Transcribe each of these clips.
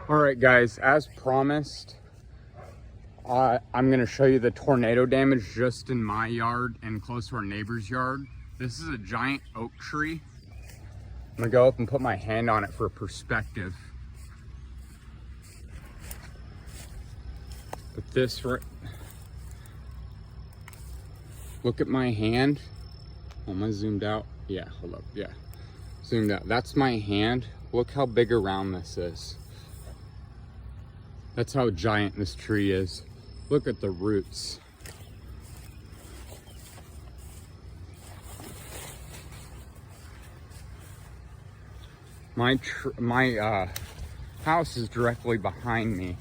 All right, guys, as promised, I'm gonna show you the tornado damage just in my yard and close to our neighbor's yard. This is a giant oak tree. I'm gonna go up and put my hand on it for perspective. But this, look at my hand. Am I zoomed out? Yeah, hold up, yeah. Zoomed out, that's my hand. Look how big around this is. That's how giant this tree is. Look at the roots. My house is directly behind me.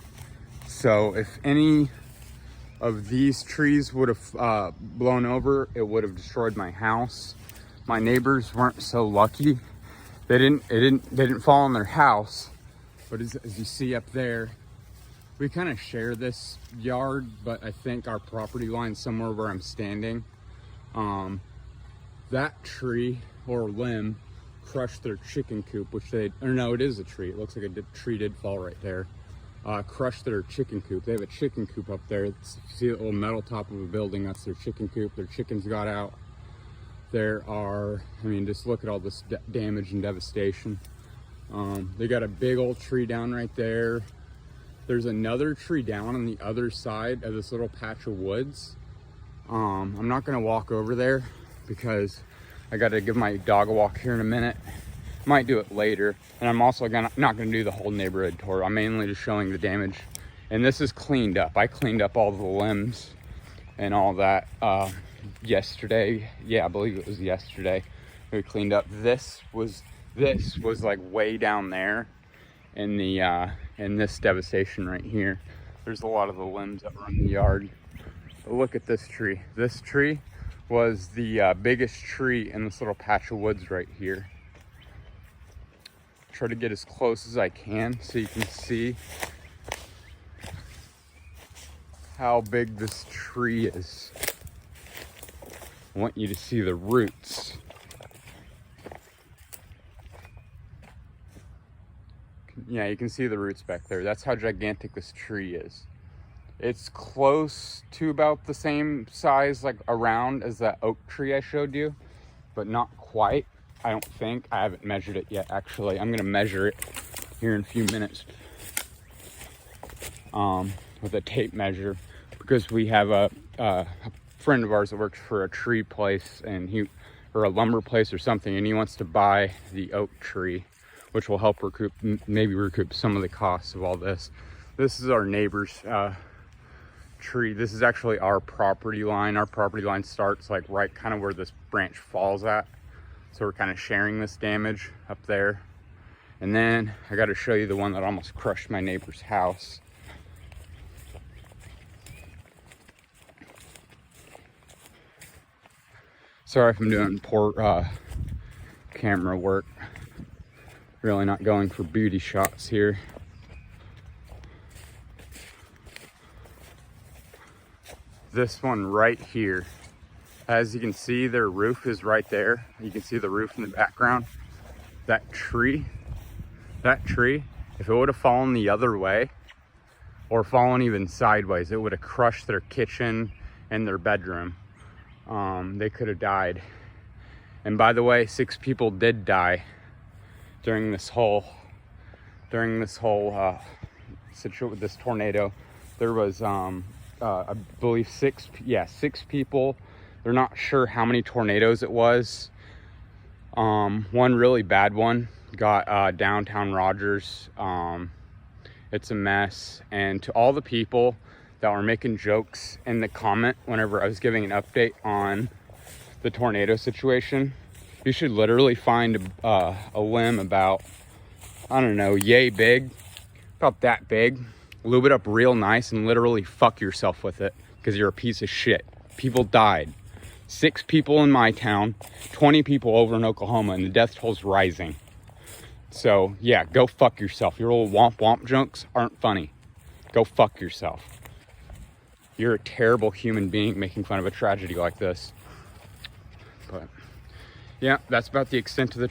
So if any of these trees would have blown over, it would have destroyed my house. My neighbors weren't so lucky. They didn't fall on their house, but as you see up there, we kind of share this yard, but I think our property line's somewhere where I'm standing. That tree or limb crushed their chicken coop, or no, it is a tree. It looks like a tree did fall right there. Crushed their chicken coop. They have a chicken coop up there. You see the little metal top of a building, that's their chicken coop. Their chickens got out. There are, I mean, just look at all this damage and devastation. They got a big old tree down right there. There's another tree down on the other side of this little patch of woods. I'm not gonna walk over there because I gotta give my dog a walk here in a minute. Might do it later. And I'm also not gonna do the whole neighborhood tour. I'm mainly just showing the damage. And this is cleaned up. I cleaned up all the limbs and all that yesterday. Yeah, I believe it was yesterday. We cleaned up. This was like way down there in the in this devastation right here. There's a lot of the limbs that were in the yard. But look at this tree. This tree was the biggest tree in this little patch of woods right here. Try to get as close as I can so you can see how big this tree is. I want you to see the roots. Yeah, you can see the roots back there. That's how gigantic this tree is. It's close to about the same size, like around, as that oak tree I showed you, but not quite. I don't think. I haven't measured it yet, actually. I'm gonna measure it here in a few minutes with a tape measure, because we have a friend of ours that works for a tree place, and or a lumber place or something, and he wants to buy the oak tree, which will help maybe recoup some of the costs of all this. This is our neighbor's tree. This is actually our property line. Our property line starts like right kind of where this branch falls at. So we're kind of sharing this damage up there. And then I got to show you the one that almost crushed my neighbor's house. Sorry if I'm doing poor camera work. Really not going for beauty shots here. This one right here. As you can see, their roof is right there. You can see the roof in the background. That tree, if it would have fallen the other way, or fallen even sideways, it would have crushed their kitchen and their bedroom. They could have died. And by the way, 6 people did die during this whole situation with this tornado. There was I believe 6 people. They're not sure how many tornadoes it was. One really bad one got downtown Rogers. It's a mess. And to all the people that were making jokes in the comment whenever I was giving an update on the tornado situation, you should literally find a limb about, I don't know, yay big, about that big, lube it up real nice and literally fuck yourself with it, because you're a piece of shit. People died. 6 people in my town, 20 people over in Oklahoma, and the death toll's rising. So yeah, go fuck yourself. Your little womp womp jokes aren't funny. Go fuck yourself. You're a terrible human being making fun of a tragedy like this. But yeah, that's about the extent of the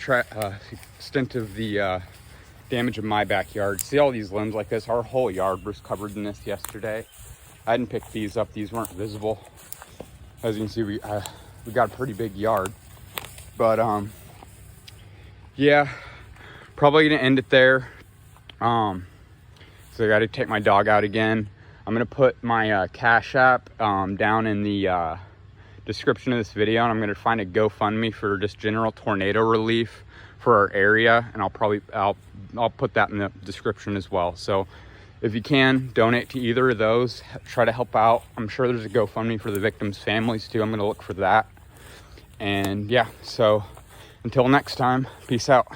damage in my backyard. See all these limbs like this? Our whole yard was covered in this yesterday. I didn't pick these up. These weren't visible. As you can see, we got a pretty big yard. But yeah, probably gonna end it there. So I got to take my dog out again. I'm gonna put my Cash App down in the description of this video, and I'm gonna find a GoFundMe for just general tornado relief for our area, and I'll put that in the description as well. So if you can donate to either of those, try to help out. I'm sure there's a GoFundMe for the victims' families too. I'm gonna look for that. And yeah, so until next time, peace out.